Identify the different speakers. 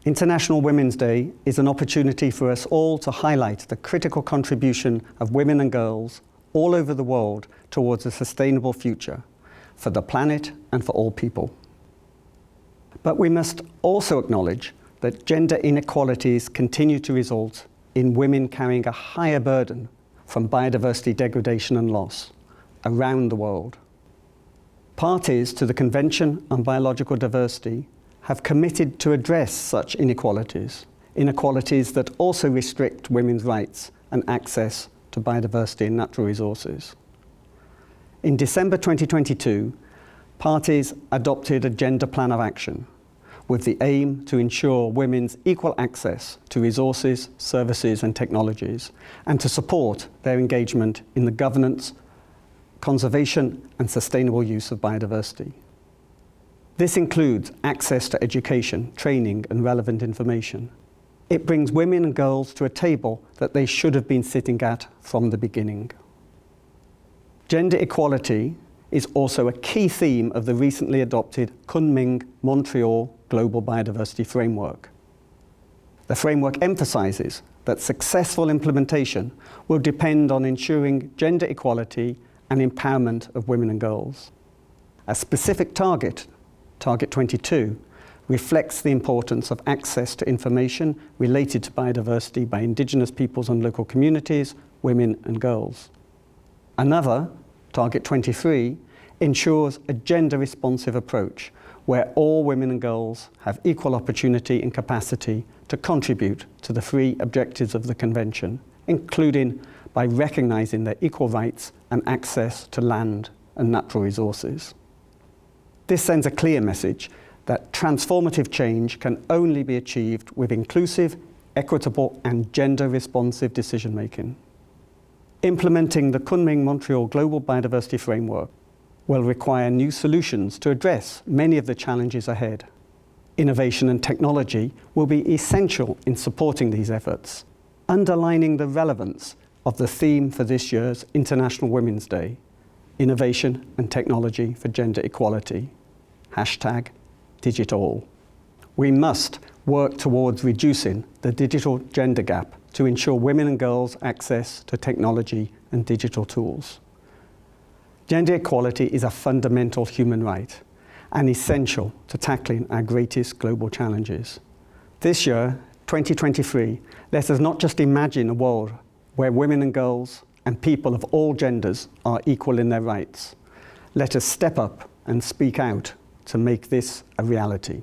Speaker 1: International Women's Day is an opportunity for us all to highlight the critical contribution of women and girls all over the world towards a sustainable future for the planet and for all people. But we must also acknowledge that gender inequalities continue to result in women carrying a higher burden from biodiversity degradation and loss around the world. Parties to the Convention on Biological Diversity have committed to address such inequalities that also restrict women's rights and access to biodiversity and natural resources. In December 2022, parties adopted a gender plan of action with the aim to ensure women's equal access to resources, services and technologies, and to support their engagement in the governance, conservation and sustainable use of biodiversity. This includes access to education, training and relevant information. It brings women and girls to a table that they should have been sitting at from the beginning. Gender equality is also a key theme of the recently adopted Kunming-Montreal Global Biodiversity Framework. The framework emphasises that successful implementation will depend on ensuring gender equality and empowerment of women and girls. A specific target, Target 22, reflects the importance of access to information related to biodiversity by Indigenous peoples and local communities, women and girls. Another, Target 23, ensures a gender-responsive approach where all women and girls have equal opportunity and capacity to contribute to the three objectives of the Convention, including by recognising their equal rights and access to land and natural resources. This sends a clear message that transformative change can only be achieved with inclusive, equitable and gender-responsive decision-making. Implementing the Kunming-Montreal Global Biodiversity Framework will require new solutions to address many of the challenges ahead. Innovation and technology will be essential in supporting these efforts, underlining the relevance of the theme for this year's International Women's Day, Innovation and Technology for Gender Equality, #DigitAll. We must work towards reducing the digital gender gap to ensure women and girls access to technology and digital tools. Gender equality is a fundamental human right and essential to tackling our greatest global challenges. This year, 2023, let us not just imagine a world where women and girls and people of all genders are equal in their rights. Let us step up and speak out to make this a reality.